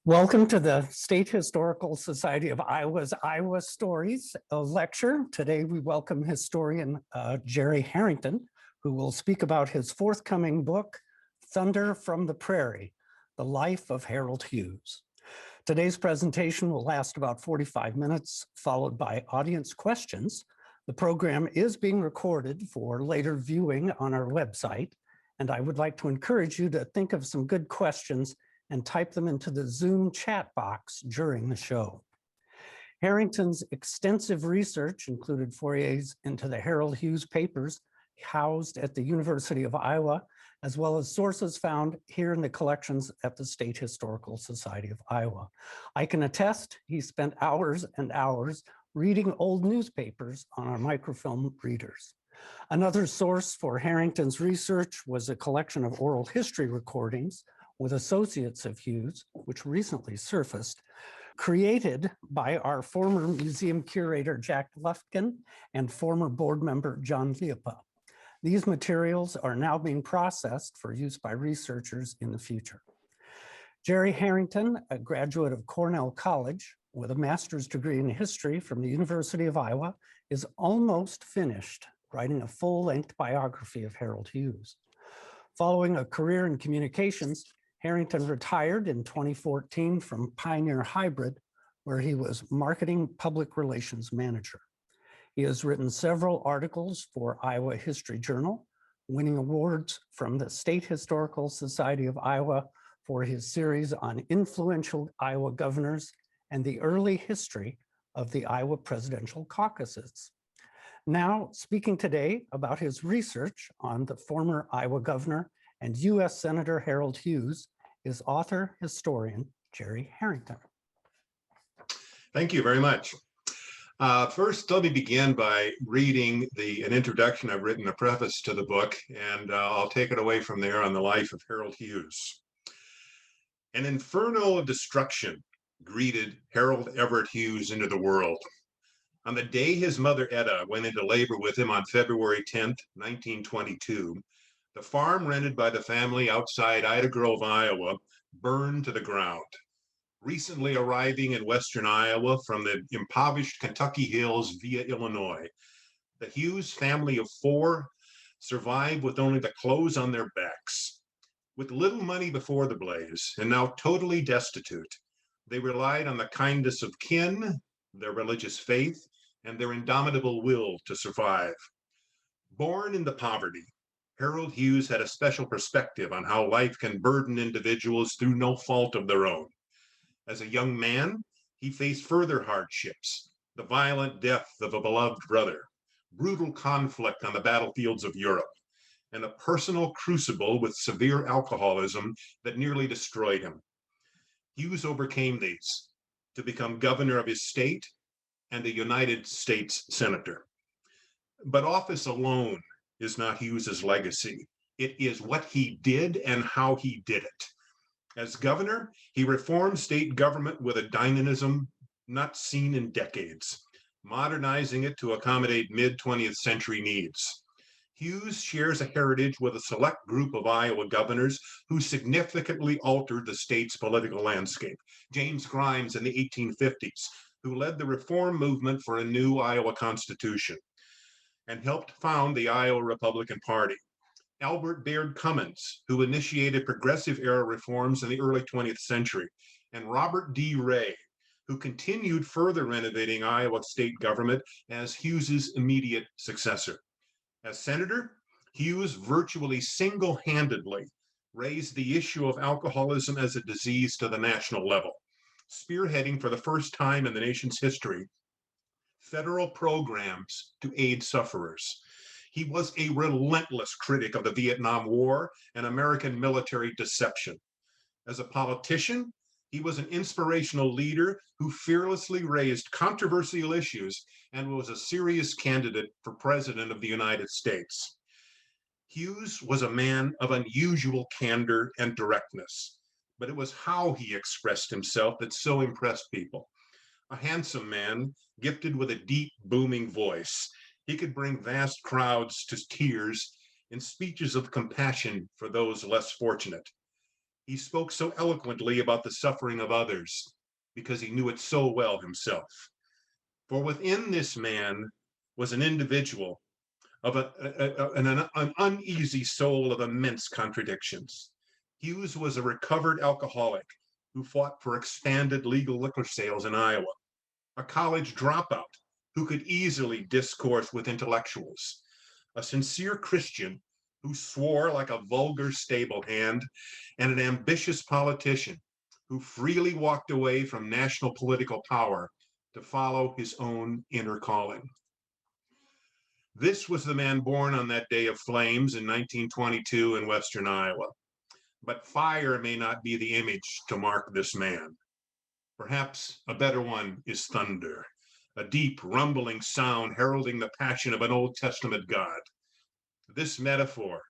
Welcome to the State Historical Society of Iowa's Iowa Stories lecture. Today we welcome historian Jerry Harrington, who will speak about his forthcoming book, Thunder from the Prairie, The Life of Harold Hughes. Today's presentation will last about 45 minutes, followed by audience questions. The program is being recorded for later viewing on our website, and I would like to encourage you to think of some good questions and type them into the Zoom chat box during the show. Harrington's extensive research included forays into the Harold Hughes papers housed at the University of Iowa, as well as sources found here in the collections at the State Historical Society of Iowa. I can attest he spent hours and hours reading old newspapers on our microfilm readers. Another source for Harrington's research was a collection of oral history recordings with associates of Hughes, which recently surfaced, created by our former museum curator, Jack Lufkin, and former board member, John Liepa. These materials are now being processed for use by researchers in the future. Jerry Harrington, a graduate of Cornell College with a master's degree in history from the University of Iowa, is almost finished writing a full-length biography of Harold Hughes. Following a career in communications, Harrington retired in 2014 from Pioneer Hi-Bred, where he was marketing public relations manager. He has written several articles for Iowa History Journal, winning awards from the State Historical Society of Iowa for his series on influential Iowa governors and the early history of the Iowa presidential caucuses. Now, speaking today about his research on the former Iowa governor and U.S. Senator Harold Hughes is author historian Jerry Harrington. Thank you very much. First, let me begin by reading an introduction I've written, a preface to the book, and I'll take it away from there on the life of Harold Hughes. An inferno of destruction greeted Harold Everett Hughes into the world. On the day his mother Etta went into labor with him on February 10th, 1922, the farm rented by the family outside Ida Grove, Iowa, burned to the ground. Recently arriving in western Iowa from the impoverished Kentucky hills via Illinois, the Hughes family of four survived with only the clothes on their backs. With little money before the blaze and now totally destitute, they relied on the kindness of kin, their religious faith, and their indomitable will to survive. Born into poverty, Harold Hughes had a special perspective on how life can burden individuals through no fault of their own. As a young man, he faced further hardships, the violent death of a beloved brother, brutal conflict on the battlefields of Europe, and a personal crucible with severe alcoholism that nearly destroyed him. Hughes overcame these to become governor of his state and a United States senator. But office alone is not Hughes's legacy. It is what he did and how he did it. As governor, he reformed state government with a dynamism not seen in decades, modernizing it to accommodate mid-20th century needs. Hughes shares a heritage with a select group of Iowa governors who significantly altered the state's political landscape. James Grimes in the 1850s, who led the reform movement for a new Iowa Constitution and helped found the Iowa Republican Party. Albert Baird Cummins, who initiated progressive-era reforms in the early 20th century, and Robert D. Ray, who continued further renovating Iowa state government as Hughes's immediate successor. As senator, Hughes virtually single-handedly raised the issue of alcoholism as a disease to the national level, spearheading for the first time in the nation's history federal programs to aid sufferers. He was a relentless critic of the Vietnam War and American military deception. As a politician, he was an inspirational leader who fearlessly raised controversial issues and was a serious candidate for president of the United States. Hughes was a man of unusual candor and directness, but it was how he expressed himself that so impressed people. A handsome man, gifted with a deep, booming voice, he could bring vast crowds to tears in speeches of compassion for those less fortunate. He spoke so eloquently about the suffering of others because he knew it so well himself. For within this man was an individual of an uneasy soul of immense contradictions. Hughes was a recovered alcoholic who fought for expanded legal liquor sales in Iowa, a college dropout who could easily discourse with intellectuals, a sincere Christian who swore like a vulgar stable hand, and an ambitious politician who freely walked away from national political power to follow his own inner calling. This was the man born on that day of flames in 1922 in Western Iowa. But fire may not be the image to mark this man. Perhaps a better one is thunder, a deep rumbling sound heralding the passion of an Old Testament God. This metaphor,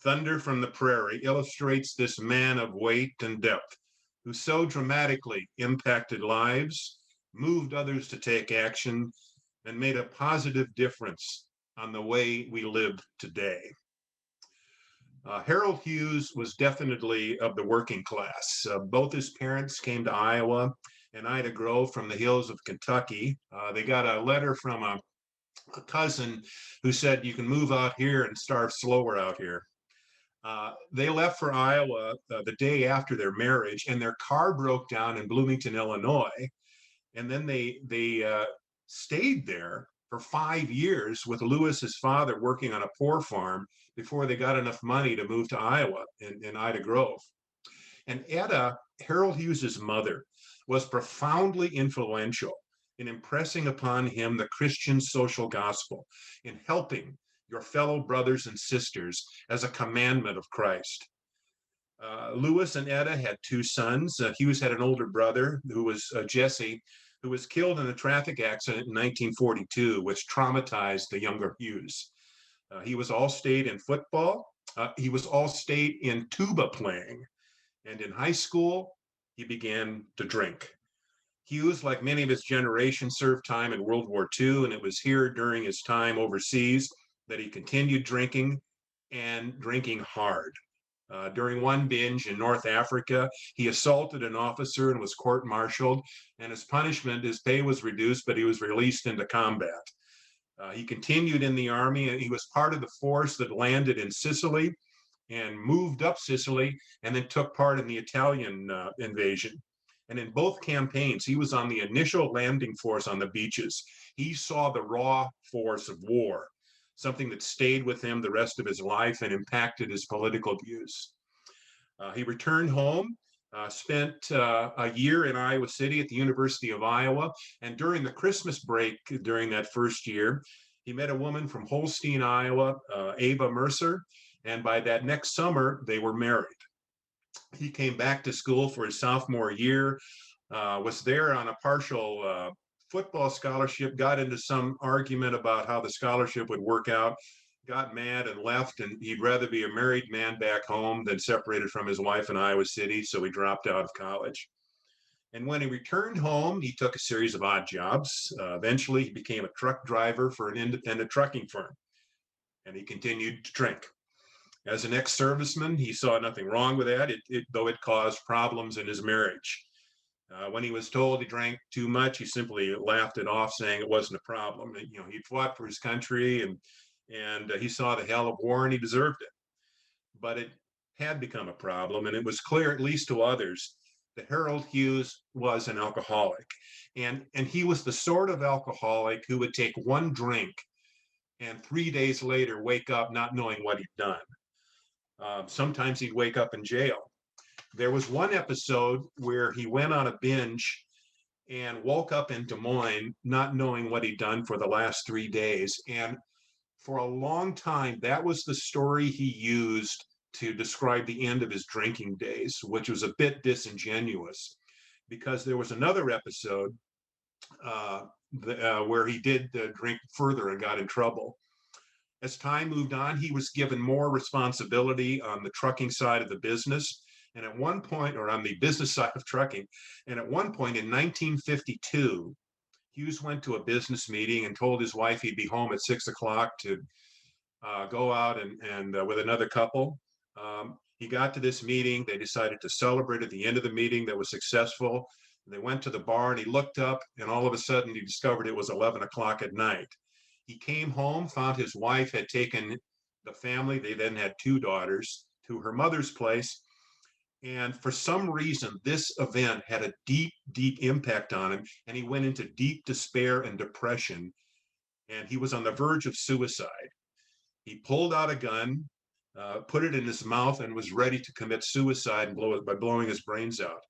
thunder from the prairie, illustrates this man of weight and depth who so dramatically impacted lives, moved others to take action, and made a positive difference on the way we live today. Harold Hughes was definitely of the working class. Both his parents came to Iowa and Ida Grove from the hills of Kentucky. They got a letter from a cousin who said, "You can move out here and starve slower out here." They left for Iowa the day after their marriage, and their car broke down in Bloomington, Illinois. And then they stayed there for 5 years with Lewis's father working on a poor farm before they got enough money to move to Iowa in Ida Grove. And Etta, Harold Hughes's mother, was profoundly influential in impressing upon him the Christian social gospel, in helping your fellow brothers and sisters as a commandment of Christ. Lewis and Etta had two sons. Hughes had an older brother who was Jesse, who was killed in a traffic accident in 1942, which traumatized the younger Hughes. He was all-state in football. He was all-state in tuba playing. And in high school, he began to drink. Hughes, like many of his generation, served time in World War II, and it was here during his time overseas that he continued drinking and drinking hard. During one binge in North Africa, he assaulted an officer and was court-martialed, and as punishment, his pay was reduced, but he was released into combat. He continued in the army, and he was part of the force that landed in Sicily and moved up Sicily and then took part in the Italian invasion. And in both campaigns, he was on the initial landing force on the beaches. He saw the raw force of war, something that stayed with him the rest of his life and impacted his political views. He returned home, spent a year in Iowa City at the University of Iowa, and during the Christmas break during that first year, he met a woman from Holstein, Iowa, Ava Mercer, and by that next summer, they were married. He came back to school for his sophomore year, was there on a partial football scholarship, got into some argument about how the scholarship would work out, got mad and left, and he'd rather be a married man back home than separated from his wife in Iowa City, so he dropped out of college. And when he returned home, he took a series of odd jobs. Eventually, he became a truck driver for an independent trucking firm, and he continued to drink. As an ex-serviceman, he saw nothing wrong with that, though it caused problems in his marriage. When he was told he drank too much, he simply laughed it off, saying it wasn't a problem. You know, he'd fought for his country, and he saw the hell of war, and he deserved it. But it had become a problem, and it was clear, at least to others, that Harold Hughes was an alcoholic. And he was the sort of alcoholic who would take one drink and 3 days later wake up not knowing what he'd done. Sometimes he'd wake up in jail. There was one episode where he went on a binge and woke up in Des Moines not knowing what he'd done for the last 3 days. And for a long time, that was the story he used to describe the end of his drinking days, which was a bit disingenuous, because there was another episode where he did drink further and got in trouble. As time moved on, he was given more responsibility on the trucking side of the business. And at one point, or on the business side of trucking, and at one point in 1952, Hughes went to a business meeting and told his wife he'd be home at 6 o'clock to go out and with another couple. He got to this meeting. They decided to celebrate at the end of the meeting that was successful. They went to the bar and he looked up, and all of a sudden he discovered it was 11 o'clock at night. He came home, found his wife had taken the family, they then had two daughters, to her mother's place. And for some reason, this event had a deep, deep impact on him. And he went into deep despair and depression. And he was on the verge of suicide. He pulled out a gun, put it in his mouth, and was ready to commit suicide by blowing his brains out.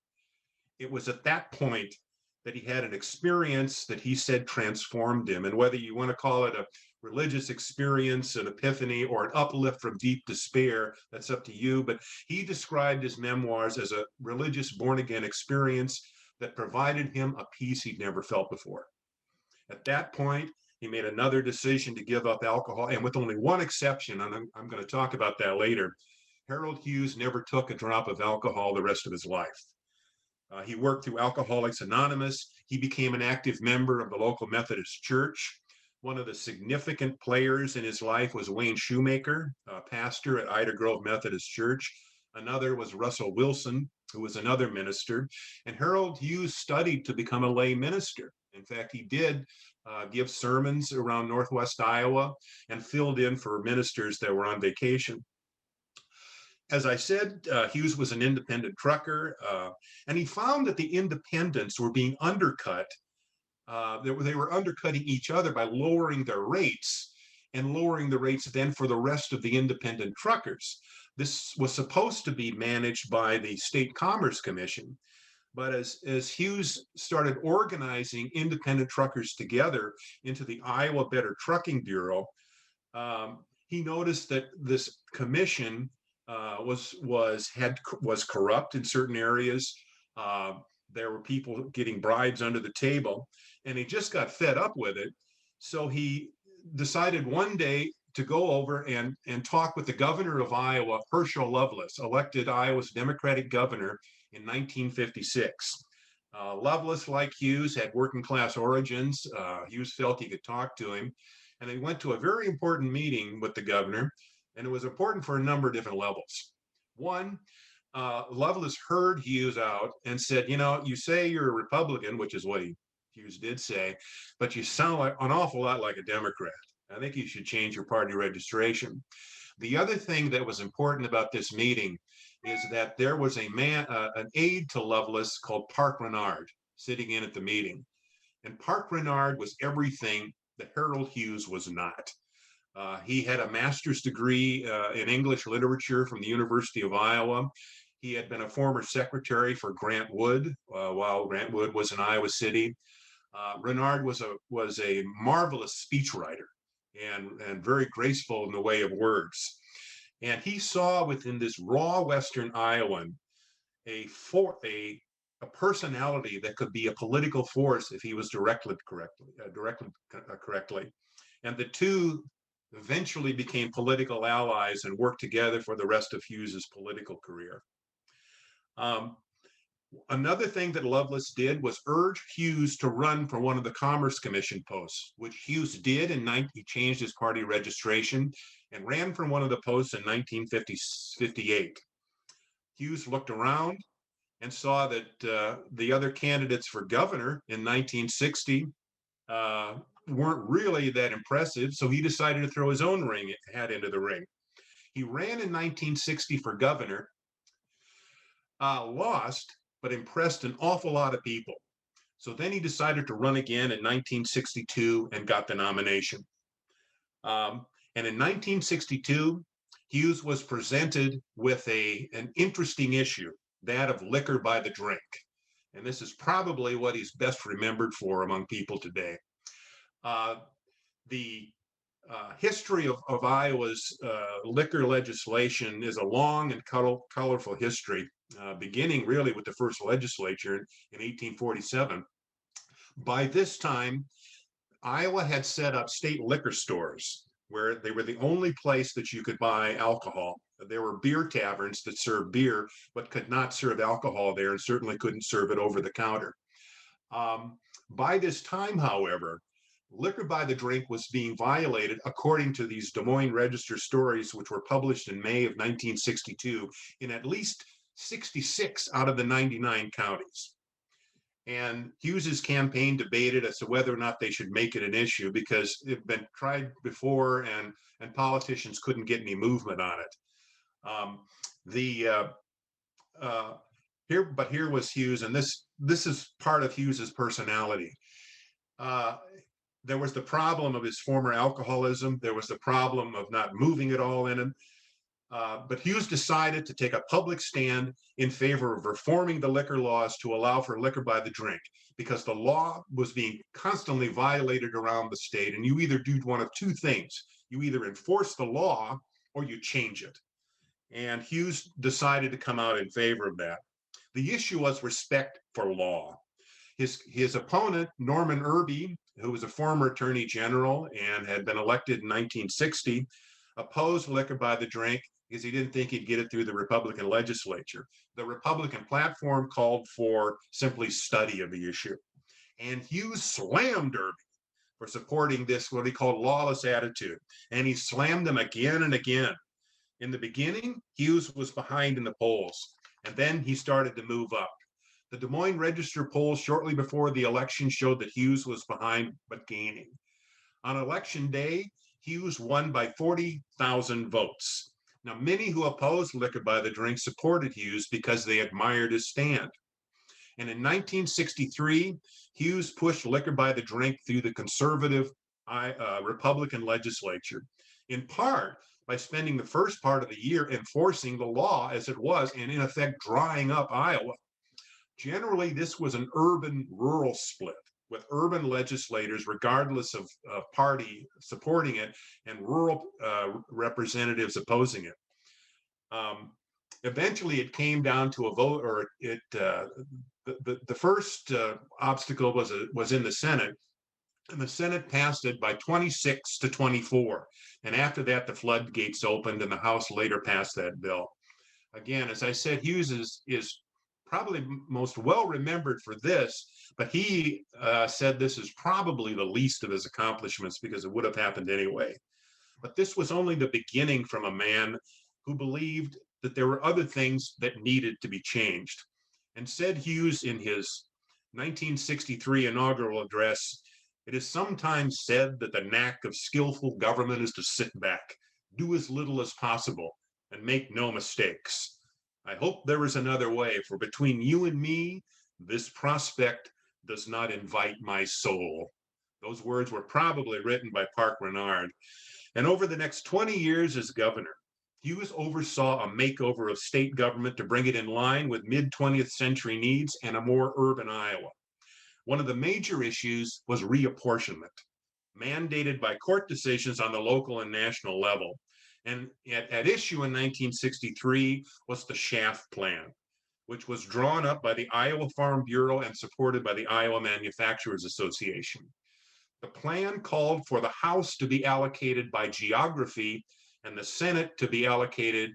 It was at that point that he had an experience that he said transformed him. And whether you want to call it a religious experience, an epiphany, or an uplift from deep despair, that's up to you. But he described his memoirs as a religious born-again experience that provided him a peace he'd never felt before. At that point, he made another decision to give up alcohol, and with only one exception, and I'm going to talk about that later, Harold Hughes never took a drop of alcohol the rest of his life. He worked through Alcoholics Anonymous. He became an active member of the local Methodist Church. One of the significant players in his life was Wayne Shoemaker, pastor at Ida Grove Methodist Church. Another was Russell Wilson, who was another minister. And Harold Hughes studied to become a lay minister. In fact, he did give sermons around Northwest Iowa and filled in for ministers that were on vacation. As I said, Hughes was an independent trucker, and he found that the independents were being undercut. They were undercutting each other by lowering their rates and lowering the rates then for the rest of the independent truckers. This was supposed to be managed by the State Commerce Commission. But as Hughes started organizing independent truckers together into the Iowa Better Trucking Bureau, he noticed that this commission was corrupt in certain areas. There were people getting bribes under the table, and he just got fed up with it. So he decided one day to go over and talk with the governor of Iowa, Herschel Lovelace, elected Iowa's Democratic governor in 1956. Lovelace, like Hughes, had working class origins. Hughes felt he could talk to him, and they went to a very important meeting with the governor, and it was important for a number of different levels. One, Lovelace heard Hughes out and said, you know, you say you're a Republican, which is what Hughes did say, but you sound like an awful lot like a Democrat. I think you should change your party registration. The other thing that was important about this meeting is that there was a man, an aide to Lovelace called Park Renard sitting in at the meeting. And Park Renard was everything that Harold Hughes was not. He had a master's degree in English literature from the University of Iowa. He had been a former secretary for Grant Wood while Grant Wood was in Iowa City. Renard was a marvelous speechwriter and very graceful in the way of words. And he saw within this raw Western Iowan a personality that could be a political force if he was directed correctly. And the two eventually became political allies and worked together for the rest of Hughes's political career. Another thing that Lovelace did was urge Hughes to run for one of the Commerce Commission posts, which Hughes did he changed his party registration and ran for one of the posts in 1958. Hughes looked around and saw that the other candidates for governor in 1960 weren't really that impressive, so he decided to throw his own hat into the ring. He ran in 1960 for governor, lost, but impressed an awful lot of people. So then he decided to run again in 1962 and got the nomination. And in 1962, Hughes was presented with an interesting issue, that of liquor by the drink. And this is probably what he's best remembered for among people today. The history of Iowa's liquor legislation is a long and colorful history, beginning really with the first legislature in 1847. By this time, Iowa had set up state liquor stores where they were the only place that you could buy alcohol. There were beer taverns that served beer, but could not serve alcohol there, and certainly couldn't serve it over the counter. By this time, however, liquor by the drink was being violated according to these Des Moines Register stories, which were published in May of 1962 in at least 66 out of the 99 counties. And Hughes's campaign debated as to whether or not they should make it an issue because it had been tried before and politicians couldn't get any movement on it. Here was Hughes, and this is part of Hughes's personality. There was the problem of his former alcoholism. There was the problem of not moving at all in him. But Hughes decided to take a public stand in favor of reforming the liquor laws to allow for liquor by the drink, because the law was being constantly violated around the state. And you either do one of two things. You either enforce the law or you change it. And Hughes decided to come out in favor of that. The issue was respect for law. His opponent, Norman Irby, who was a former attorney general and had been elected in 1960, opposed liquor by the drink because he didn't think he'd get it through the Republican legislature. The Republican platform called for simply study of the issue. And Hughes slammed Irby for supporting this, what he called lawless attitude. And he slammed him again and again. In the beginning, Hughes was behind in the polls, and then he started to move up. The Des Moines Register polls shortly before the election showed that Hughes was behind, but gaining. On election day, Hughes won by 40,000 votes. Now, many who opposed liquor by the drink supported Hughes because they admired his stand. And in 1963, Hughes pushed liquor by the drink through the conservative Republican legislature, in part by spending the first part of the year enforcing the law as it was and, in effect, drying up Iowa. Generally, this was an urban-rural split, with urban legislators, regardless of party, supporting it, and rural representatives opposing it. Eventually, it came down to a vote, or the first obstacle was in the Senate, and the Senate passed it by 26 to 24. And after that, the floodgates opened, and the House later passed that bill. Again, as I said, Hughes is probably most well remembered for this, but he said this is probably the least of his accomplishments because it would have happened anyway. But this was only the beginning from a man who believed that there were other things that needed to be changed. And said Hughes in his 1963 inaugural address, "It is sometimes said that the knack of skillful government is to sit back, do as little as possible, and make no mistakes. I hope there is another way, for between you and me, this prospect does not invite my soul." Those words were probably written by Park Renard. And over the next 20 years as governor, Hughes oversaw a makeover of state government to bring it in line with mid-20th century needs and a more urban Iowa. One of the major issues was reapportionment, mandated by court decisions on the local and national level. And at issue in 1963 was the Shaft Plan, which was drawn up by the Iowa Farm Bureau and supported by the Iowa Manufacturers Association. The plan called for the House to be allocated by geography and the Senate to be allocated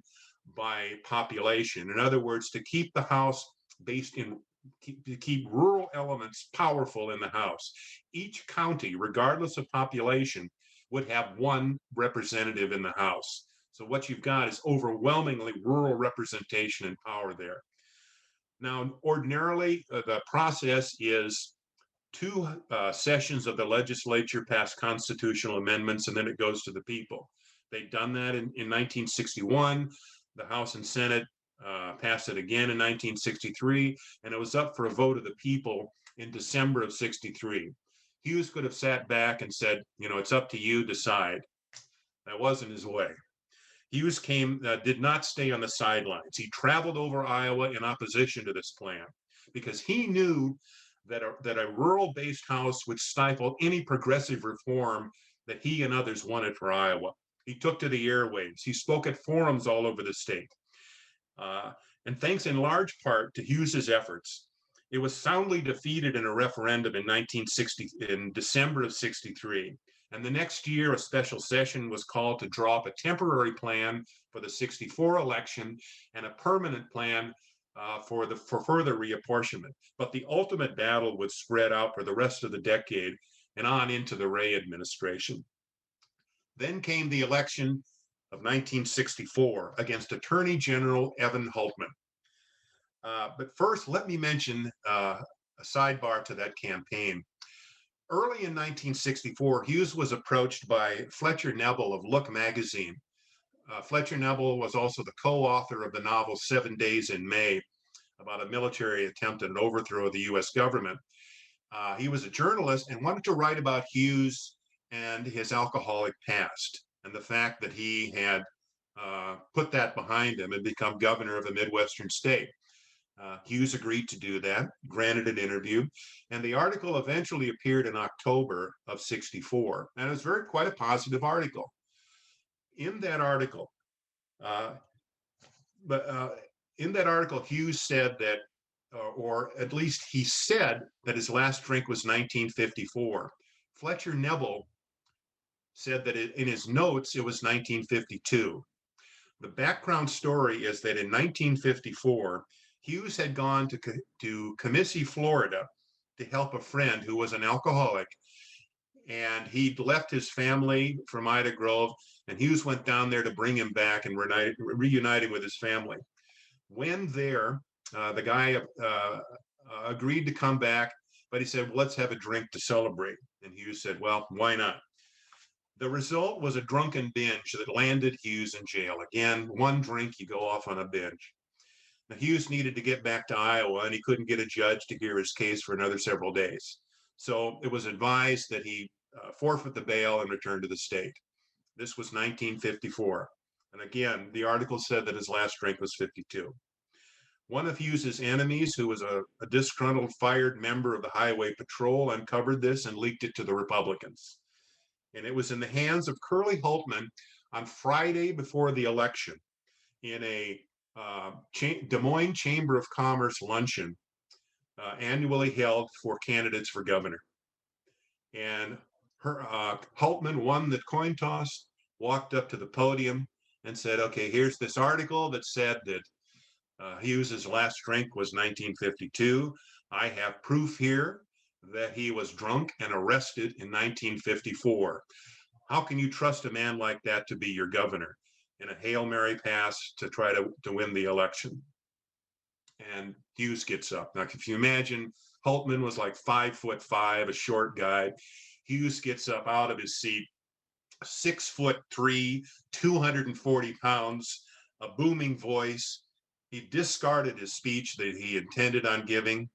by population. In other words, to keep the House to keep rural elements powerful in the House. Each county, regardless of population, would have one representative in the House. So what you've got is overwhelmingly rural representation and power there. Now, ordinarily, the process is two sessions of the legislature pass constitutional amendments, and then it goes to the people. They'd done that in 1961. The House and Senate passed it again in 1963, and it was up for a vote of the people in December of 63. Hughes could have sat back and said, it's up to you, decide. That wasn't his way. Hughes did not stay on the sidelines. He traveled over Iowa in opposition to this plan because he knew that a rural-based House would stifle any progressive reform that he and others wanted for Iowa. He took to the airwaves. He spoke at forums all over the state. And thanks in large part to Hughes's efforts, it was soundly defeated in a referendum in December of 63. And the next year, a special session was called to draw up a temporary plan for the 64 election and a permanent plan for further reapportionment. But the ultimate battle would spread out for the rest of the decade and on into the Ray administration. Then came the election of 1964 against Attorney General Evan Hultman. But first, let me mention a sidebar to that campaign. Early in 1964, Hughes was approached by Fletcher Nebel of Look magazine. Fletcher Nebel was also the co-author of the novel 7 Days in May, about a military attempt at an overthrow of the U.S. government. He was a journalist and wanted to write about Hughes and his alcoholic past, and the fact that he had put that behind him and become governor of a Midwestern state. Hughes agreed to do that, granted an interview, and the article eventually appeared in October of '64, and it was quite a positive article. In that article, Hughes said that, or at least he said that his last drink was 1954. Fletcher Nebel said that in his notes it was 1952. The background story is that in 1954, Hughes had gone to Comiskey, Florida, to help a friend who was an alcoholic, and he'd left his family from Ida Grove, and Hughes went down there to bring him back and reuniting with his family. When there, the guy agreed to come back, but he said, well, let's have a drink to celebrate. And Hughes said, well, why not? The result was a drunken binge that landed Hughes in jail. Again, one drink, you go off on a binge. Now, Hughes needed to get back to Iowa, and he couldn't get a judge to hear his case for another several days. So it was advised that he forfeit the bail and return to the state. This was 1954. And again, the article said that his last drink was 52. One of Hughes's enemies, who was a disgruntled, fired member of the Highway Patrol, uncovered this and leaked it to the Republicans. And it was in the hands of Curly Hultman on Friday before the election in a Des Moines Chamber of Commerce luncheon annually held for candidates for governor. And Hultman won the coin toss, walked up to the podium and said, okay, here's this article that said that Hughes's last drink was 1952. I have proof here that he was drunk and arrested in 1954. How can you trust a man like that to be your governor? In a Hail Mary pass to try to win the election. And Hughes gets up. Now, if you imagine, Hultman was like 5'5", a short guy. Hughes gets up out of his seat, 6'3", 240 pounds, a booming voice. He discarded his speech that he intended on giving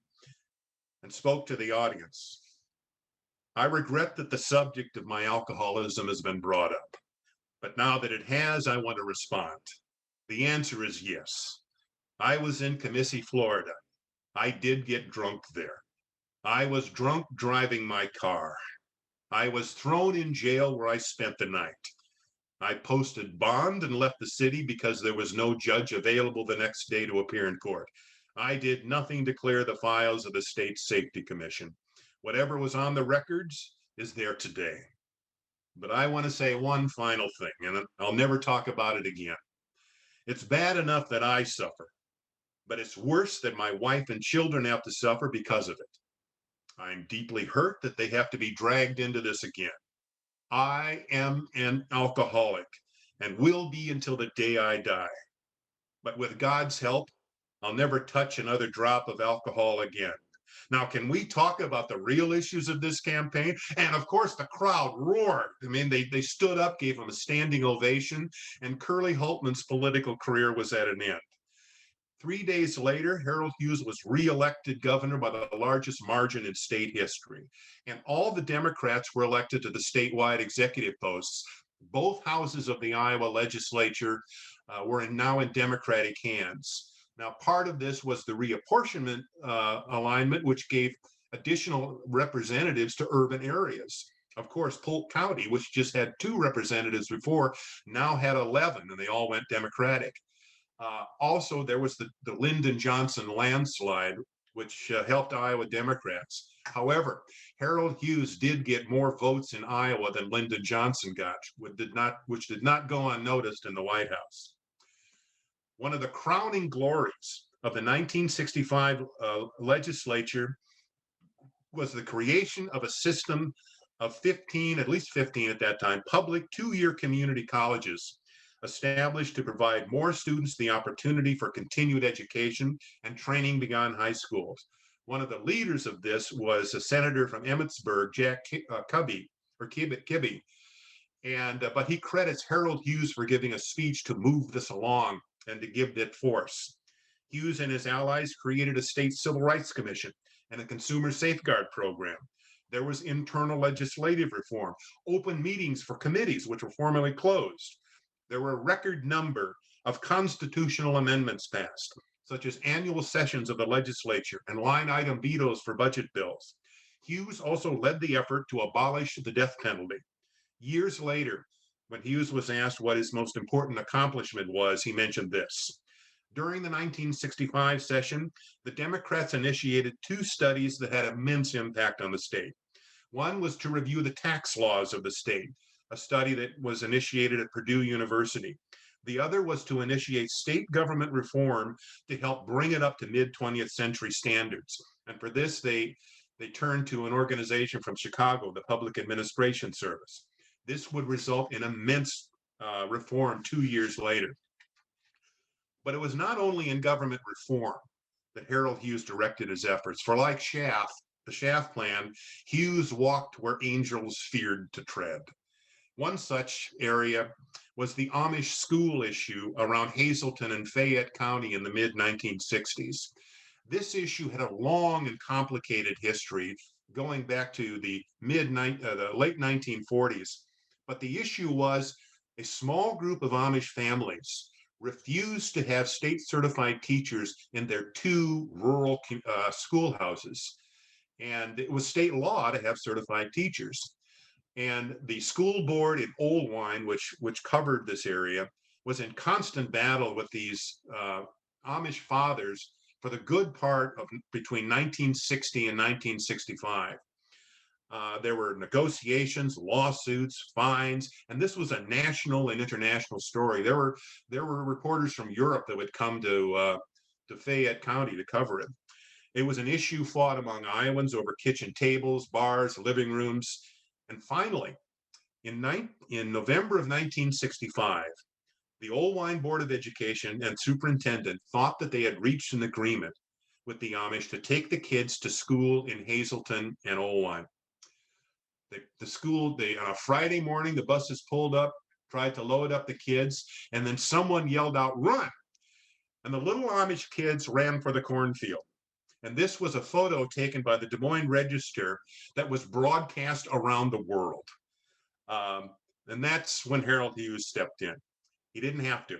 and spoke to the audience. I regret that the subject of my alcoholism has been brought up. But now that it has, I want to respond. The answer is yes. I was in Comiskey, Florida. I did get drunk there. I was drunk driving my car. I was thrown in jail where I spent the night. I posted bond and left the city because there was no judge available the next day to appear in court. I did nothing to clear the files of the State Safety Commission. Whatever was on the records is there today. But I want to say one final thing, and I'll never talk about it again. It's bad enough that I suffer, but it's worse that my wife and children have to suffer because of it. I'm deeply hurt that they have to be dragged into this again. I am an alcoholic and will be until the day I die. But with God's help, I'll never touch another drop of alcohol again. Now, can we talk about the real issues of this campaign? And of course, the crowd roared. I mean, they stood up, gave him a standing ovation, and Curly Hultman's political career was at an end. 3 days later, Harold Hughes was reelected governor by the largest margin in state history. And all the Democrats were elected to the statewide executive posts. Both houses of the Iowa legislature were now in Democratic hands. Now, part of this was the reapportionment alignment, which gave additional representatives to urban areas. Of course, Polk County, which just had 2 representatives before, now had 11, and they all went Democratic. Also, there was the Lyndon Johnson landslide, which helped Iowa Democrats. However, Harold Hughes did get more votes in Iowa than Lyndon Johnson got, which did not go unnoticed in the White House. One of the crowning glories of the 1965 legislature was the creation of a system of 15, at least 15 at that time, public two-year community colleges established to provide more students the opportunity for continued education and training beyond high schools. One of the leaders of this was a senator from Emmitsburg, Jack Kibbe, but he credits Harold Hughes for giving a speech to move this along and to give it force. Hughes and his allies created a state civil rights commission and a consumer safeguard program. There was internal legislative reform, open meetings for committees, which were formerly closed. There were a record number of constitutional amendments passed, such as annual sessions of the legislature and line item vetoes for budget bills. Hughes also led the effort to abolish the death penalty. Years later, when Hughes was asked what his most important accomplishment was, he mentioned this. During the 1965 session, the Democrats initiated two studies that had immense impact on the state. One was to review the tax laws of the state, a study that was initiated at Purdue University. The other was to initiate state government reform to help bring it up to mid-20th century standards. And for this, they turned to an organization from Chicago, the Public Administration Service. This would result in immense reform 2 years later. But it was not only in government reform that Harold Hughes directed his efforts. For like the Shaft Plan, Hughes walked where angels feared to tread. One such area was the Amish school issue around Hazleton and Fayette County in the mid-1960s. This issue had a long and complicated history going back to the late 1940s. But the issue was a small group of Amish families refused to have state-certified teachers in their two rural schoolhouses. And it was state law to have certified teachers. And the school board in Oldwine, which covered this area, was in constant battle with these Amish fathers for the good part of between 1960 and 1965. There were negotiations, lawsuits, fines, and this was a national and international story. There were reporters from Europe that would come to Fayette County to cover it. It was an issue fought among Iowans over kitchen tables, bars, living rooms. And finally, in November of 1965, the Oldwine Board of Education and superintendent thought that they had reached an agreement with the Amish to take the kids to school in Hazleton and Oldwine. On a Friday morning, the buses pulled up, tried to load up the kids, and then someone yelled out, "Run!" And the little Amish kids ran for the cornfield. And this was a photo taken by the Des Moines Register that was broadcast around the world. And that's when Harold Hughes stepped in. He didn't have to,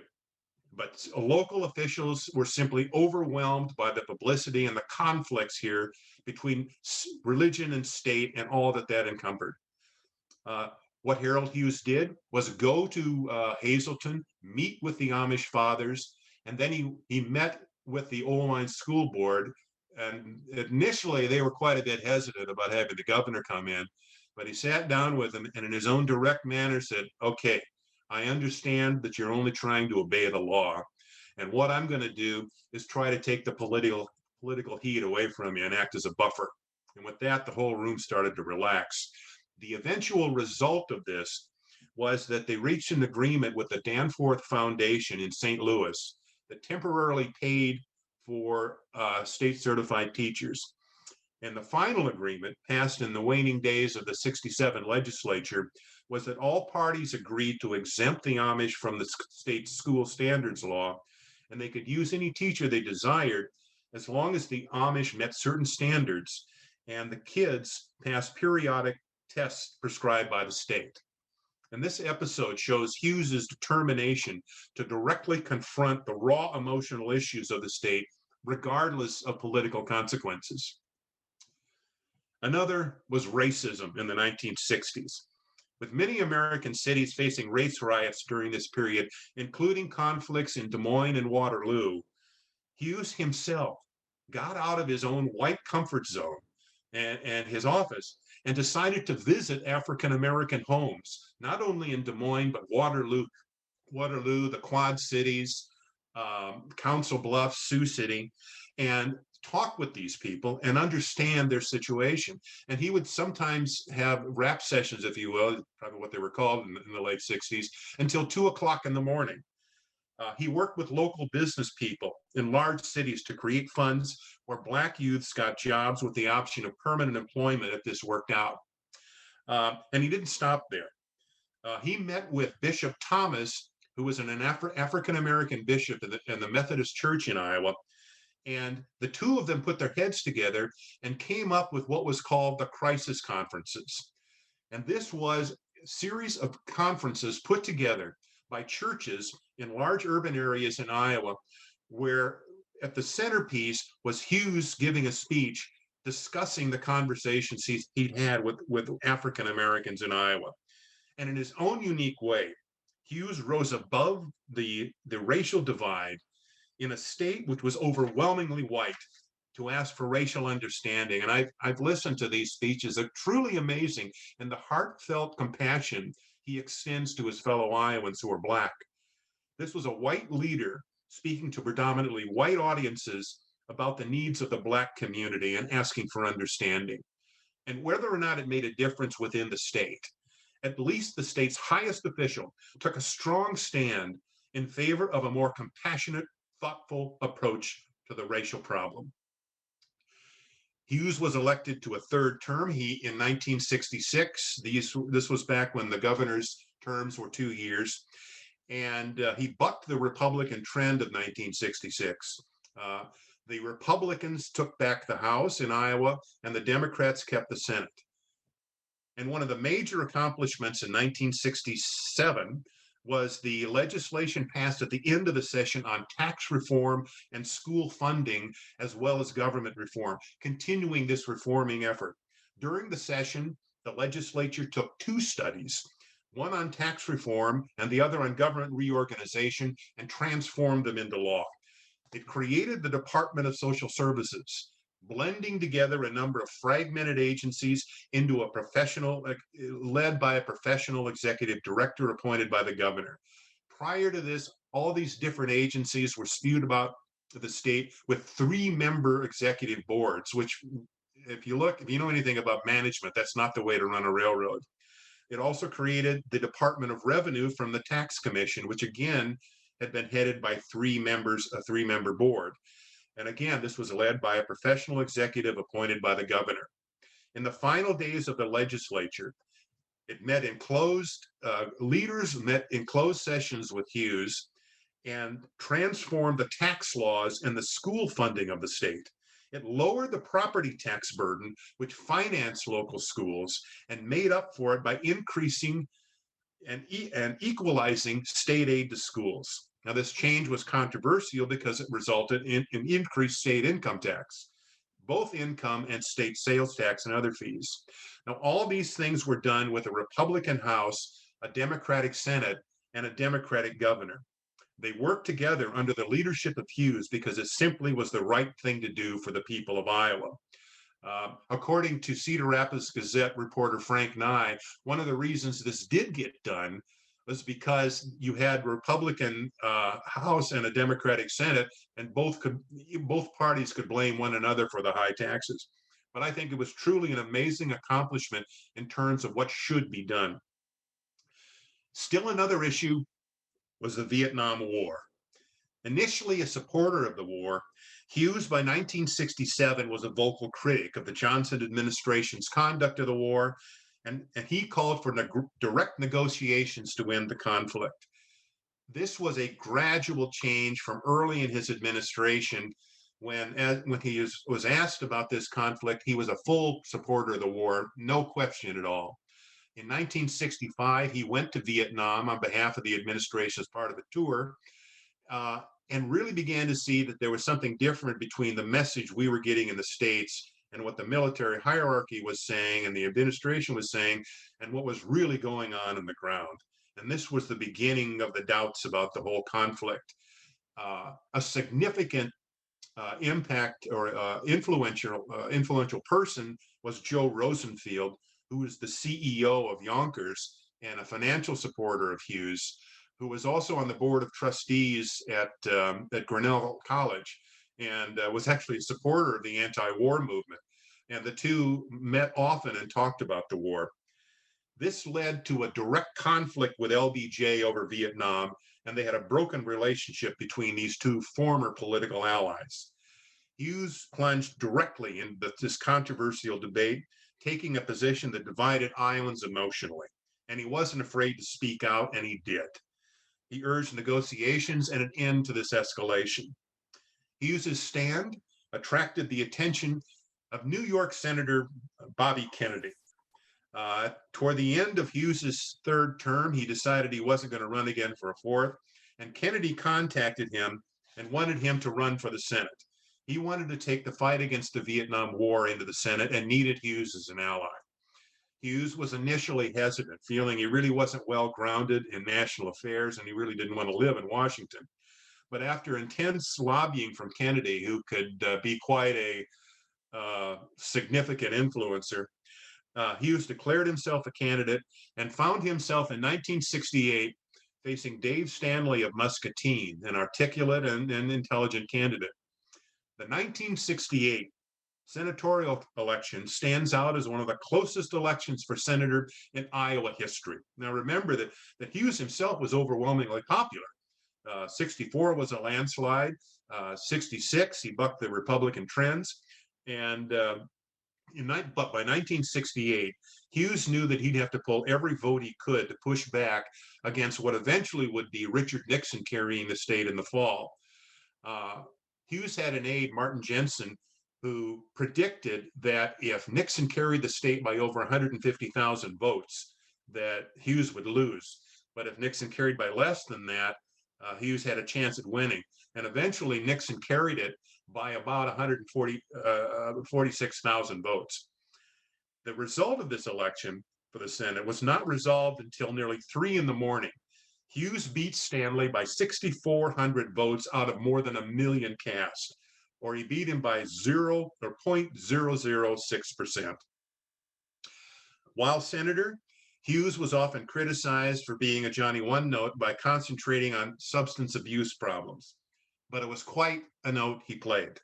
but local officials were simply overwhelmed by the publicity and the conflicts here between religion and state and all that encumbered. What Harold Hughes did was go to Hazleton, meet with the Amish fathers, and then he met with the Oldwine School Board. And initially, they were quite a bit hesitant about having the governor come in, but he sat down with them and in his own direct manner said, "Okay, I understand that you're only trying to obey the law. And what I'm going to do is try to take the political heat away from you and act as a buffer." And with that, the whole room started to relax. The eventual result of this was that they reached an agreement with the Danforth Foundation in St. Louis that temporarily paid for state-certified teachers. And the final agreement, passed in the waning days of the '67 legislature, was that all parties agreed to exempt the Amish from the state school standards law, and they could use any teacher they desired as long as the Amish met certain standards and the kids passed periodic tests prescribed by the state. And this episode shows Hughes's determination to directly confront the raw emotional issues of the state, regardless of political consequences. Another was racism in the 1960s. With many American cities facing race riots during this period, including conflicts in Des Moines and Waterloo, Hughes himself got out of his own white comfort zone and his office and decided to visit African-American homes, not only in Des Moines, but Waterloo, the Quad Cities, Council Bluffs, Sioux City, and talk with these people and understand their situation. And he would sometimes have rap sessions, if you will, probably what they were called in the late 60s, until 2 o'clock in the morning. He worked with local business people in large cities to create funds where Black youths got jobs with the option of permanent employment if this worked out. And he didn't stop there. He met with Bishop Thomas, who was an African-American bishop in the Methodist Church in Iowa. And the two of them put their heads together and came up with what was called the crisis conferences. And this was a series of conferences put together by churches in large urban areas in Iowa, where at the centerpiece was Hughes giving a speech discussing the conversations he'd had with African Americans in Iowa. And in his own unique way, Hughes rose above the racial divide in a state which was overwhelmingly white to ask for racial understanding. And I've listened to these speeches. They're truly amazing in the heartfelt compassion he extends to his fellow Iowans who are Black. This was a white leader speaking to predominantly white audiences about the needs of the Black community and asking for understanding. And whether or not it made a difference within the state, at least the state's highest official took a strong stand in favor of a more compassionate, thoughtful approach to the racial problem. Hughes was elected to a third term. In 1966, this was back when the governor's terms were 2 years, and he bucked the Republican trend of 1966. The Republicans took back the House in Iowa, and the Democrats kept the Senate. And one of the major accomplishments in 1967 was the legislation passed at the end of the session on tax reform and school funding, as well as government reform, continuing this reforming effort. During the session, the legislature took 2 studies, one on tax reform and the other on government reorganization, and transformed them into law. It created the Department of Social Services, blending together a number of fragmented agencies into a professional, led by a professional executive director appointed by the governor. Prior to this, all these different agencies were spewed about the state with 3-member executive boards, which if you know anything about management, that's not the way to run a railroad. It also created the Department of Revenue from the Tax Commission, which again had been headed by 3 members, a 3-member board. And again, this was led by a professional executive appointed by the governor. In the final days of the legislature, it met in leaders met in closed sessions with Hughes and transformed the tax laws and the school funding of the state. It lowered the property tax burden, which financed local schools, and made up for it by increasing and equalizing state aid to schools. Now, this change was controversial because it resulted in an increased state income tax, both income and state sales tax and other fees. Now, all these things were done with a Republican House, a Democratic Senate, and a Democratic governor. They worked together under the leadership of Hughes because it simply was the right thing to do for the people of Iowa. According to Cedar Rapids Gazette reporter Frank Nye, one of the reasons this did get done was because you had a Republican House and a Democratic Senate, and both parties could blame one another for the high taxes. But I think it was truly an amazing accomplishment in terms of what should be done. Still another issue was the Vietnam War. Initially a supporter of the war, Hughes by 1967 was a vocal critic of the Johnson administration's conduct of the war, and he called for direct negotiations to end the conflict. This was a gradual change from early in his administration when he was asked about this conflict. He was a full supporter of the war, no question at all. In 1965, he went to Vietnam on behalf of the administration as part of a tour, and really began to see that there was something different between the message we were getting in the States and what the military hierarchy was saying and the administration was saying, and what was really going on the ground. And this was the beginning of the doubts about the whole conflict. A significant impact or influential person was Joe Rosenfield, who was the CEO of Yonkers and a financial supporter of Hughes, who was also on the board of trustees at Cornell College. and was actually a supporter of the anti-war movement. And the two met often and talked about the war. This led to a direct conflict with LBJ over Vietnam, and they had a broken relationship between these two former political allies. Hughes plunged directly into this controversial debate, taking a position that divided Iowans emotionally. And he wasn't afraid to speak out, and he did. He urged negotiations and an end to this escalation. Hughes's stand attracted the attention of New York Senator Bobby Kennedy. Toward the end of Hughes's third term, he decided he wasn't going to run again for a fourth, and Kennedy contacted him and wanted him to run for the Senate. He wanted to take the fight against the Vietnam War into the Senate and needed Hughes as an ally. Hughes was initially hesitant, feeling he really wasn't well grounded in national affairs and he really didn't want to live in Washington. But after intense lobbying from Kennedy, who could be quite a significant influencer, Hughes declared himself a candidate and found himself in 1968 facing Dave Stanley of Muscatine, an articulate and intelligent candidate. The 1968 senatorial election stands out as one of the closest elections for senator in Iowa history. Now remember that Hughes himself was overwhelmingly popular. 64 was a landslide. 66, he bucked the Republican trends. And but by 1968, Hughes knew that he'd have to pull every vote he could to push back against what eventually would be Richard Nixon carrying the state in the fall. Hughes had an aide, Martin Jensen, who predicted that if Nixon carried the state by over 150,000 votes, that Hughes would lose. But if Nixon carried by less than that, Hughes had a chance at winning. And eventually Nixon carried it by about 146,000 votes. The result of this election for the Senate was not resolved until nearly 3 in the morning. Hughes beat Stanley by 6,400 votes out of more than 1 million cast, or he beat him by 0.006%. While senator, Hughes was often criticized for being a Johnny One-Note by concentrating on substance abuse problems, but it was quite a note he played.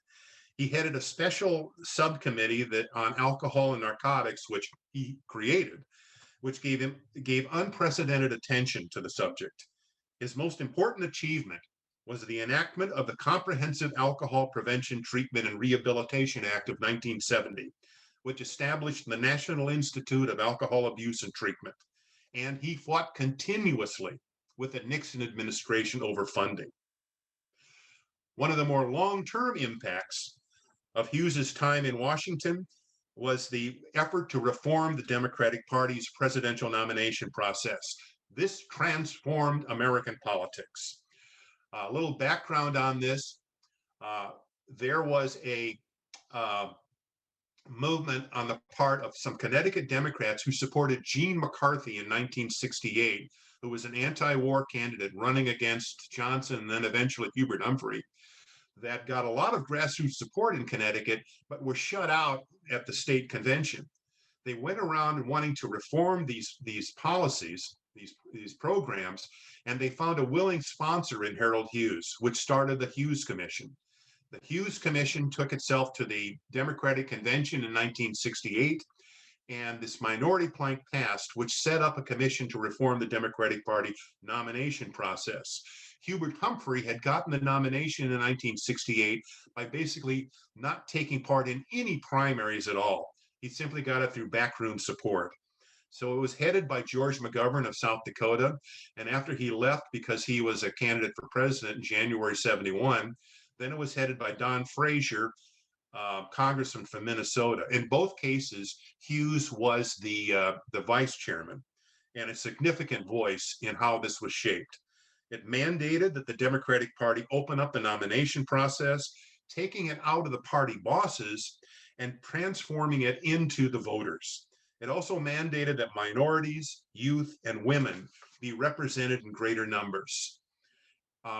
He headed a special subcommittee on alcohol and narcotics, which he created, which gave unprecedented attention to the subject. His most important achievement was the enactment of the Comprehensive Alcohol Prevention, Treatment, and Rehabilitation Act of 1970, which established the National Institute of Alcohol Abuse and Treatment. And he fought continuously with the Nixon administration over funding. One of the more long-term impacts of Hughes's time in Washington was the effort to reform the Democratic Party's presidential nomination process. This transformed American politics. A little background on this, there was a movement on the part of some Connecticut Democrats who supported Gene McCarthy in 1968, who was an anti-war candidate running against Johnson and then eventually Hubert Humphrey, that got a lot of grassroots support in Connecticut, but were shut out at the state convention. They went around wanting to reform these policies, these programs, and they found a willing sponsor in Harold Hughes, which started the Hughes Commission. The Hughes Commission took itself to the Democratic Convention in 1968, and this minority plank passed, which set up a commission to reform the Democratic Party nomination process. Hubert Humphrey had gotten the nomination in 1968 by basically not taking part in any primaries at all. He simply got it through backroom support. So it was headed by George McGovern of South Dakota. And after he left because he was a candidate for president in January 71, then it was headed by Don Frazier, congressman from Minnesota. In both cases, Hughes was the vice chairman and a significant voice in how this was shaped. It mandated that the Democratic Party open up the nomination process, taking it out of the party bosses and transforming it into the voters. It also mandated that minorities, youth, and women be represented in greater numbers.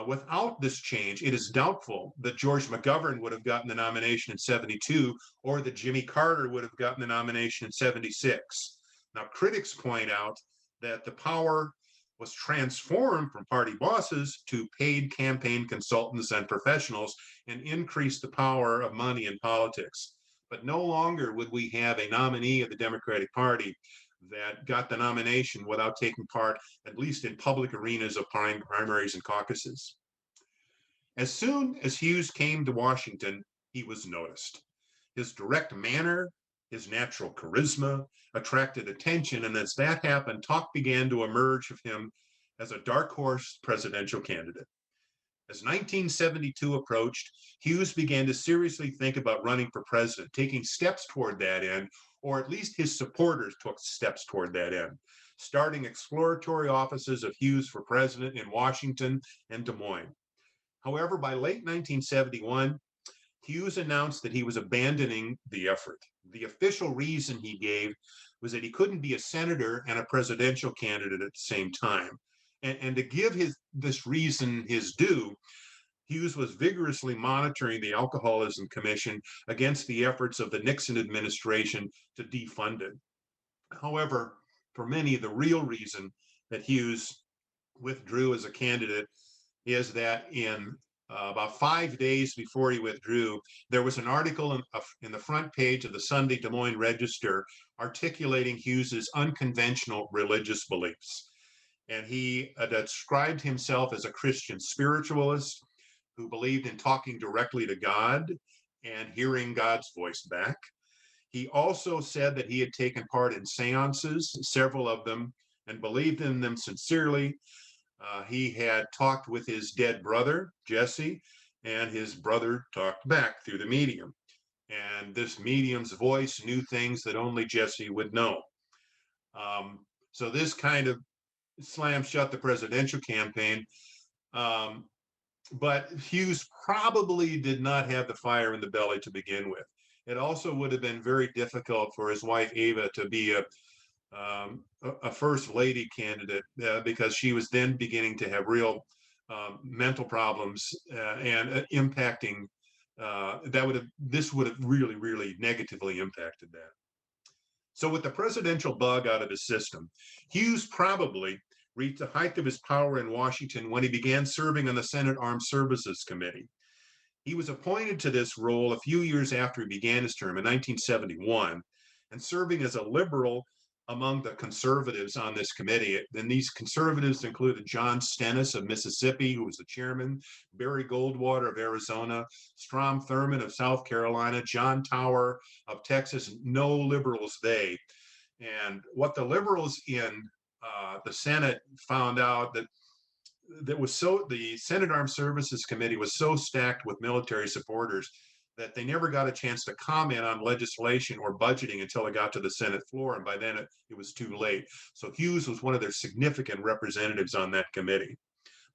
Without this change, it is doubtful that George McGovern would have gotten the nomination in 72 or that Jimmy Carter would have gotten the nomination in 76. Now, critics point out that the power was transformed from party bosses to paid campaign consultants and professionals and increased the power of money in politics. But no longer would we have a nominee of the Democratic Party that got the nomination without taking part, at least in public arenas of primaries and caucuses. As soon as Hughes came to Washington, he was noticed. His direct manner, his natural charisma attracted attention, and as that happened, talk began to emerge of him as a dark horse presidential candidate. As 1972 approached, Hughes began to seriously think about running for president, taking steps toward that end, or at least his supporters took steps toward that end, starting exploratory offices of Hughes for president in Washington and Des Moines. However, by late 1971, Hughes announced that he was abandoning the effort. The official reason he gave was that he couldn't be a senator and a presidential candidate at the same time. And to give this reason his due, Hughes was vigorously monitoring the Alcoholism Commission against the efforts of the Nixon administration to defund it. However, for many, the real reason that Hughes withdrew as a candidate is that in about 5 days before he withdrew, there was an article in the front page of the Sunday Des Moines Register articulating Hughes's unconventional religious beliefs. And he described himself as a Christian spiritualist who believed in talking directly to God and hearing God's voice back. He also said that he had taken part in seances, several of them, and believed in them sincerely. He had talked with his dead brother, Jesse, and his brother talked back through the medium. And this medium's voice knew things that only Jesse would know. So this kind of slammed shut the presidential campaign. But Hughes probably did not have the fire in the belly to begin with. It also would have been very difficult for his wife, Ava, to be a first lady candidate because she was then beginning to have real mental problems and impacting this would have really negatively impacted that. So with the presidential bug out of his system, Hughes probably reached the height of his power in Washington when he began serving on the Senate Armed Services Committee. He was appointed to this role a few years after he began his term in 1971, and serving as a liberal among the conservatives on this committee. And these conservatives included John Stennis of Mississippi, who was the chairman, Barry Goldwater of Arizona, Strom Thurmond of South Carolina, John Tower of Texas, no liberals they. And what the liberals in the Senate found out that the Senate Armed Services Committee was so stacked with military supporters that they never got a chance to comment on legislation or budgeting until it got to the Senate floor, and by then it was too late. So Hughes was one of their significant representatives on that committee.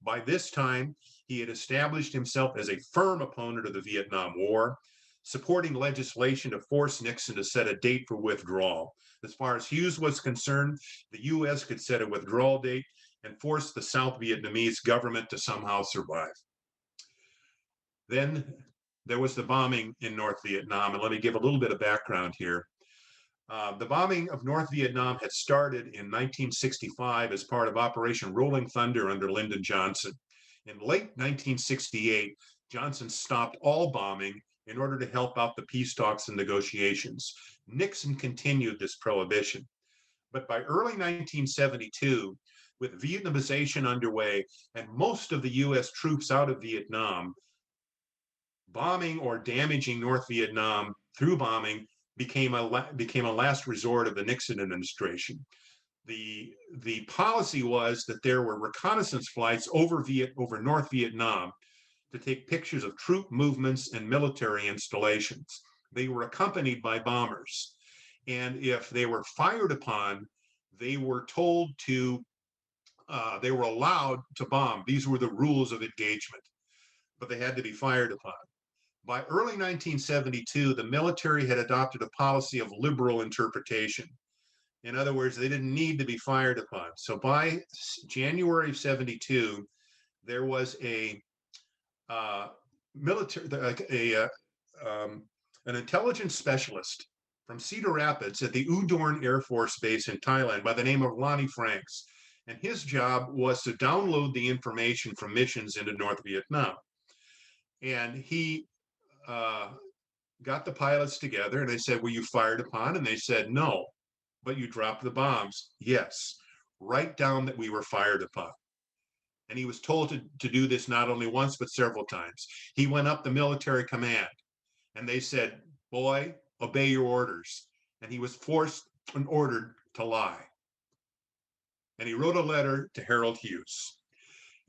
By this time, he had established himself as a firm opponent of the Vietnam War, supporting legislation to force Nixon to set a date for withdrawal. As far as Hughes was concerned, the U.S. could set a withdrawal date and force the South Vietnamese government to somehow survive. Then there was the bombing in North Vietnam, and let me give a little bit of background here. The bombing of North Vietnam had started in 1965 as part of Operation Rolling Thunder under Lyndon Johnson. In late 1968, Johnson stopped all bombing in order to help out the peace talks and negotiations. Nixon continued this prohibition. But by early 1972, with Vietnamization underway and most of the U.S. troops out of Vietnam, bombing or damaging North Vietnam through bombing became a last resort of the Nixon administration. The policy was that there were reconnaissance flights over North Vietnam to take pictures of troop movements and military installations. They were accompanied by bombers. And if they were fired upon, they were told to, they were allowed to bomb. These were the rules of engagement, but they had to be fired upon. By early 1972, the military had adopted a policy of liberal interpretation. In other words, they didn't need to be fired upon. So by January of 72, there was an intelligence specialist from Cedar Rapids at the Udorn Air Force Base in Thailand by the name of Lonnie Franks. And his job was to download the information from missions into North Vietnam. And he got the pilots together and they said, were you fired upon? And they said, no, but you dropped the bombs. Yes, write down that we were fired upon. And he was told to do this not only once, but several times. He went up the military command and they said, boy, obey your orders. And he was forced and ordered to lie. And he wrote a letter to Harold Hughes.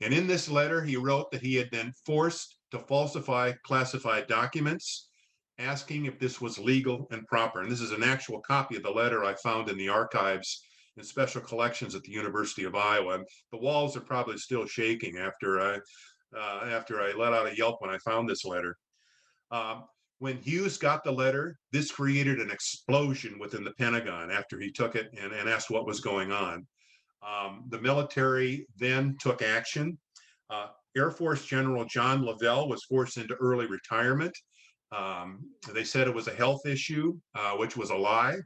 And in this letter, he wrote that he had been forced to falsify classified documents, asking if this was legal and proper. And this is an actual copy of the letter I found in the archives in special collections at the University of Iowa. And the walls are probably still shaking after I let out a yelp when I found this letter. When Hughes got the letter, this created an explosion within the Pentagon after he took it and asked what was going on. The military then took action. Air Force General John Lavelle was forced into early retirement. They said it was a health issue, which was a lie.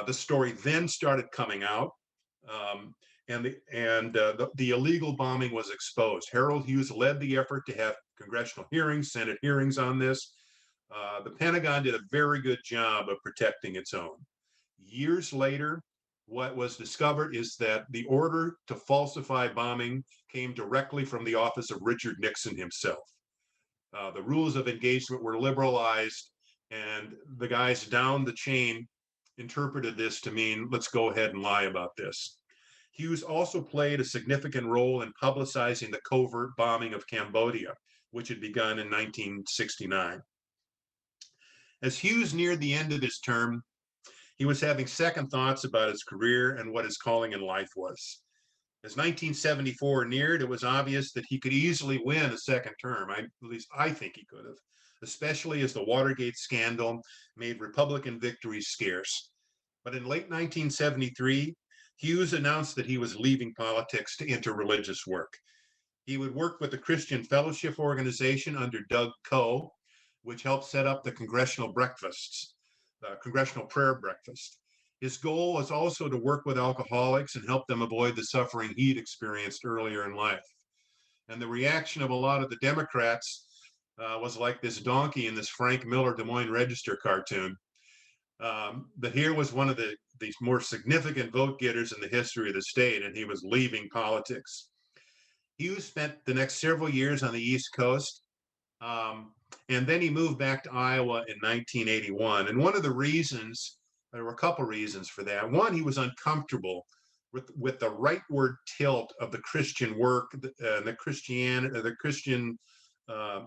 The story then started coming out, and the illegal bombing was exposed. Harold Hughes led the effort to have congressional hearings, Senate hearings on this. The Pentagon did a very good job of protecting its own. Years later, what was discovered is that the order to falsify bombing came directly from the office of Richard Nixon himself. The rules of engagement were liberalized, and the guys down the chain interpreted this to mean, let's go ahead and lie about this. Hughes also played a significant role in publicizing the covert bombing of Cambodia, which had begun in 1969. As Hughes neared the end of his term, he was having second thoughts about his career and what his calling in life was. As 1974 neared, it was obvious that he could easily win a second term. At least I think he could have, especially as the Watergate scandal made Republican victories scarce. But in late 1973, Hughes announced that he was leaving politics to enter religious work. He would work with the Christian Fellowship Organization under Doug Coe, which helped set up the congressional breakfasts, the congressional prayer breakfast. His goal was also to work with alcoholics and help them avoid the suffering he'd experienced earlier in life. And the reaction of a lot of the Democrats was like this donkey in this Frank Miller Des Moines Register cartoon. But here was one of these more significant vote getters in the history of the state, and he was leaving politics. Hughes spent the next several years on the East Coast, and then he moved back to Iowa in 1981. And one of the reasons, there were a couple reasons for that. One, he was uncomfortable with the rightward tilt of the Christian work, the Christian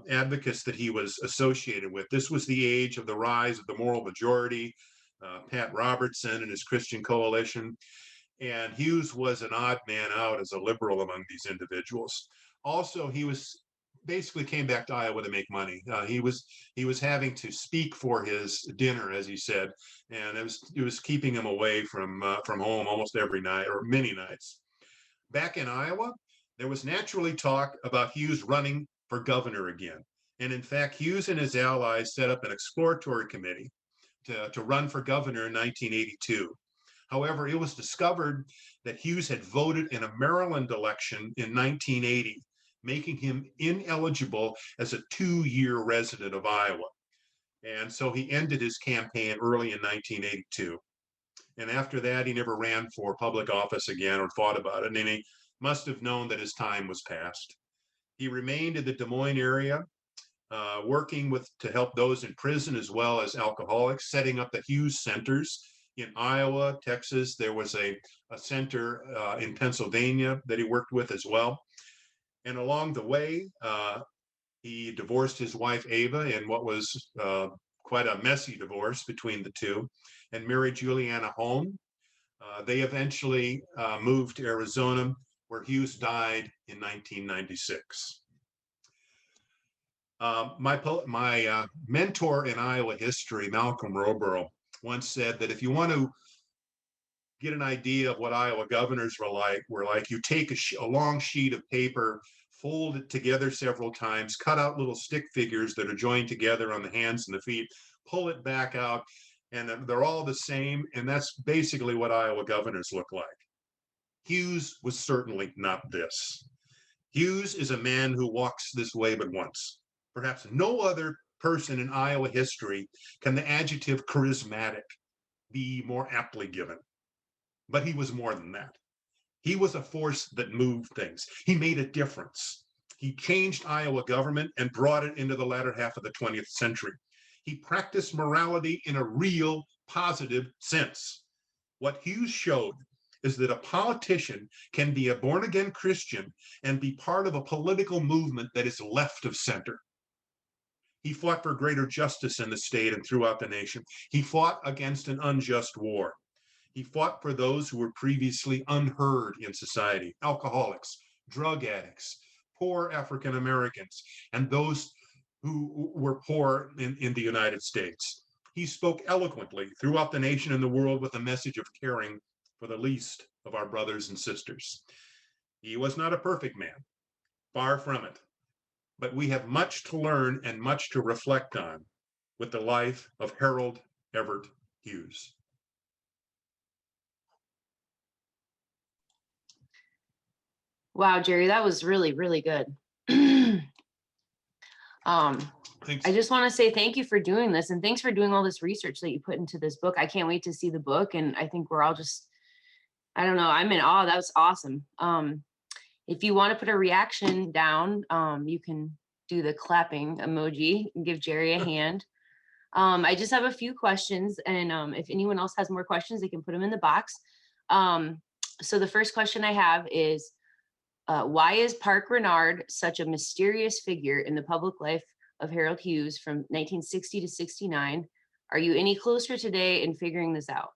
advocates that he was associated with. This was the age of the rise of the moral majority, Pat Robertson and his Christian Coalition. And Hughes was an odd man out as a liberal among these individuals. Also, he basically came back to Iowa to make money. He was having to speak for his dinner, as he said, and it was keeping him away from home almost every night or many nights. Back in Iowa, there was naturally talk about Hughes running for governor again. And in fact, Hughes and his allies set up an exploratory committee to run for governor in 1982. However, it was discovered that Hughes had voted in a Maryland election in 1980, making him ineligible as a 2-year resident of Iowa. And so he ended his campaign early in 1982. And after that, he never ran for public office again or thought about it. And he must have known that his time was past. He remained in the Des Moines area, working to help those in prison as well as alcoholics, setting up the Hughes Centers in Iowa, Texas. There was a center in Pennsylvania that he worked with as well. And along the way, he divorced his wife, Ava, in what was quite a messy divorce between the two, and married Juliana Holm. They eventually moved to Arizona, where Hughes died in 1996. My mentor in Iowa history, Malcolm Roborough, once said that if you want to get an idea of what Iowa governors were like, you take a long sheet of paper, fold it together several times, cut out little stick figures that are joined together on the hands and the feet, pull it back out, and they're all the same. And that's basically what Iowa governors look like. Hughes was certainly not this. Hughes is a man who walks this way but once. Perhaps no other person in Iowa history can the adjective charismatic be more aptly given. But he was more than that. He was a force that moved things. He made a difference. He changed Iowa government and brought it into the latter half of the 20th century. He practiced morality in a real positive sense. What Hughes showed is that a politician can be a born-again Christian and be part of a political movement that is left of center. He fought for greater justice in the state and throughout the nation. He fought against an unjust war. He fought for those who were previously unheard in society, alcoholics, drug addicts, poor African Americans, and those who were poor in the United States. He spoke eloquently throughout the nation and the world with a message of caring for the least of our brothers and sisters. He was not a perfect man, far from it, but we have much to learn and much to reflect on with the life of Harold Everett Hughes. Wow, Jerry, that was really, really good. Thanks. I just want to say thank you for doing this, and thanks for doing all this research that you put into this book. I can't wait to see the book, and I think we're all just, I don't know, I'm in awe. That was awesome. If you want to put a reaction down, you can do the clapping emoji and give Jerry a hand. I just have a few questions, and if anyone else has more questions, they can put them in the box. So the first question I have is, why is Park Renard such a mysterious figure in the public life of Harold Hughes from 1960 to 69? Are you any closer today in figuring this out?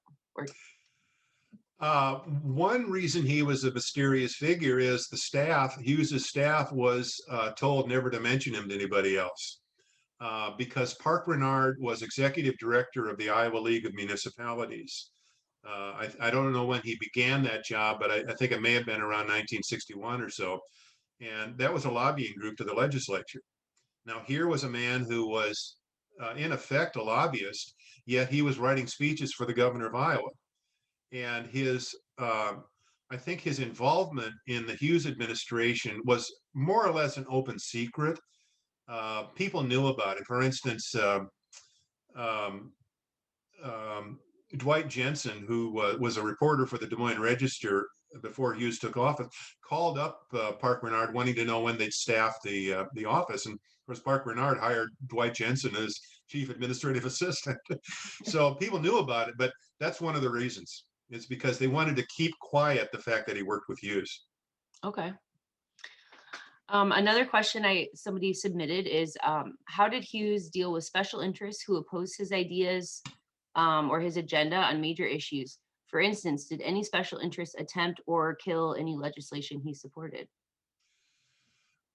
One reason he was a mysterious figure is the staff, Hughes's staff, was told never to mention him to anybody else. Because Park Renard was executive director of the Iowa League of Municipalities. I don't know when he began that job, but I think it may have been around 1961 or so. And that was a lobbying group to the legislature. Now, here was a man who was, in effect, a lobbyist, yet he was writing speeches for the governor of Iowa. And his, I think his involvement in the Hughes administration was more or less an open secret. People knew about it. For instance, Dwight Jensen, who was a reporter for the Des Moines Register before Hughes took office, called up Park Renard wanting to know when they'd staff the office. And of course, Park Renard hired Dwight Jensen as chief administrative assistant. So people knew about it, but that's one of the reasons. It's because they wanted to keep quiet the fact that he worked with Hughes. Okay. Another question somebody submitted is, how did Hughes deal with special interests who opposed his ideas or his agenda on major issues? For instance, did any special interests attempt or kill any legislation he supported?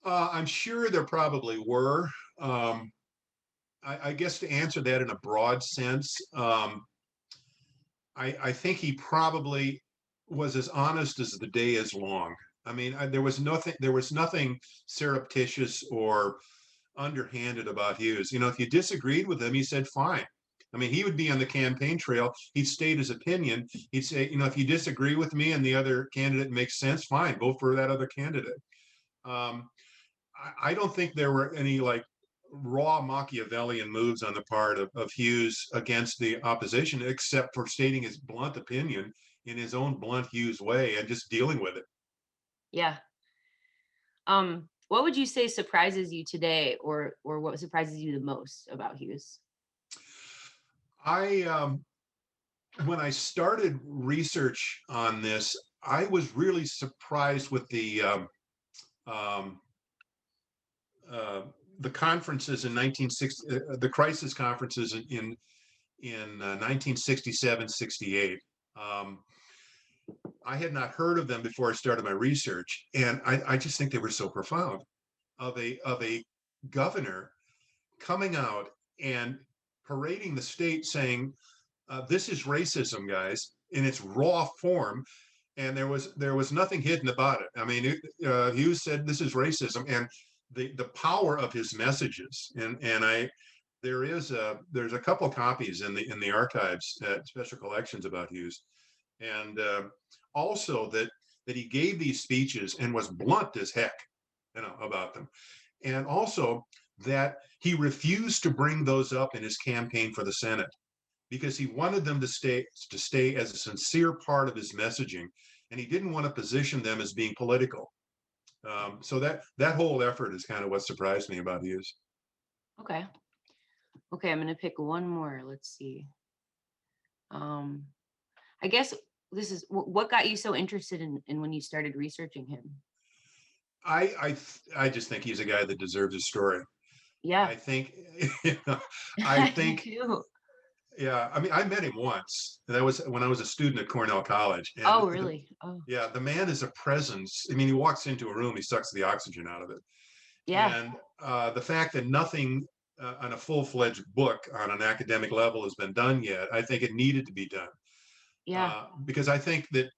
I'm sure there probably were. I guess to answer that in a broad sense, I think he probably was as honest as the day is long. I mean, there was nothing surreptitious or underhanded about Hughes. You know, if you disagreed with him, he said, fine. I mean, he would be on the campaign trail. He'd state his opinion. He'd say, you know, if you disagree with me and the other candidate makes sense, fine, vote for that other candidate. I don't think there were any like raw Machiavellian moves on the part of Hughes against the opposition, except for stating his blunt opinion in his own blunt Hughes way and just dealing with it. Yeah. What would you say surprises you today, or what surprises you the most about Hughes? When I started research on this, I was really surprised with the conferences in 1960, the crisis conferences in 1967, 68. I had not heard of them before I started my research, and I just think they were so profound. Of a governor coming out and parading the state, saying, "This is racism, guys, in its raw form," and there was nothing hidden about it. I mean, Hughes said, "This is racism," and the power of his messages, and there's a couple copies in the archives at special collections about Hughes, and also that that he gave these speeches and was blunt as heck, about them. And also that he refused to bring those up in his campaign for the Senate because he wanted them to stay as a sincere part of his messaging, and he didn't want to position them as being political. So that whole effort is kind of what surprised me about Hughes. Okay. Okay, I'm gonna pick one more. Let's see. I guess this is what got you so interested in when you started researching him? I just think he's a guy that deserves a story. Yeah. I think, I Me think, too. yeah. I mean, I met him once. That was when I was a student at Cornell College. And Oh, really? Oh, yeah, the man is a presence. I mean, he walks into a room, he sucks the oxygen out of it. yeah, And the fact that nothing on a full-fledged book on an academic level has been done yet, I think it needed to be done. yeah, Because I think that,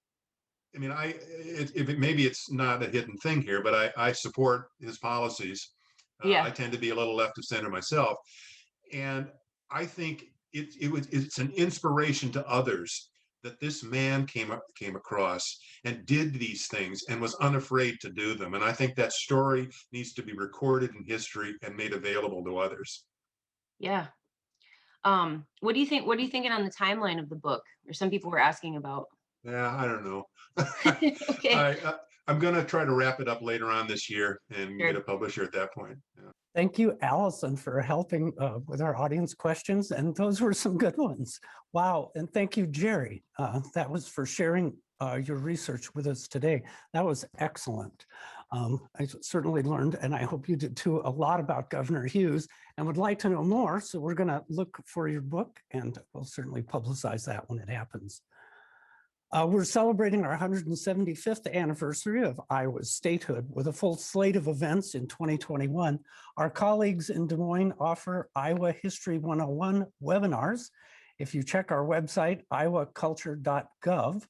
I mean, maybe it's not a hidden thing here, but I support his policies. I yeah, tend to be a little left of center myself. And I think it's an inspiration to others that this man came across and did these things and was unafraid to do them. And I think that story needs to be recorded in history and made available to others. yeah. What do you think? What are you thinking on the timeline of the book? Or some people were asking about. Yeah, I don't know. Okay, I'm going to try to wrap it up later on this year and sure. get a publisher at that point. Yeah. Thank you, Allison, for helping with our audience questions. And those were some good ones. Wow. And thank you, Jerry. That was for sharing your research with us today. That was excellent. I certainly learned, and I hope you did too, a lot about Governor Hughes and would like to know more. So we're going to look for your book, and we'll certainly publicize that when it happens. We're celebrating our 175th anniversary of Iowa's statehood with a full slate of events in 2021. Our colleagues in Des Moines offer Iowa History 101 webinars. If you check our website, iowaculture.gov,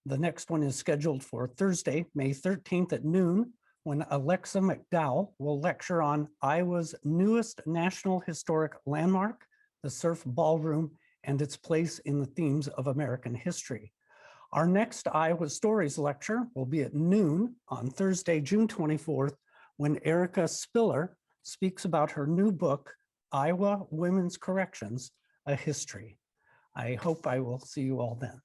the next one is scheduled for Thursday, May 13th at noon, when Alexa McDowell will lecture on Iowa's newest National Historic Landmark, the Surf Ballroom, and its place in the themes of American history. Our next Iowa Stories lecture will be at noon on Thursday, June 24th, when Erica Spiller speaks about her new book, Iowa Women's Corrections, A History. I hope I will see you all then.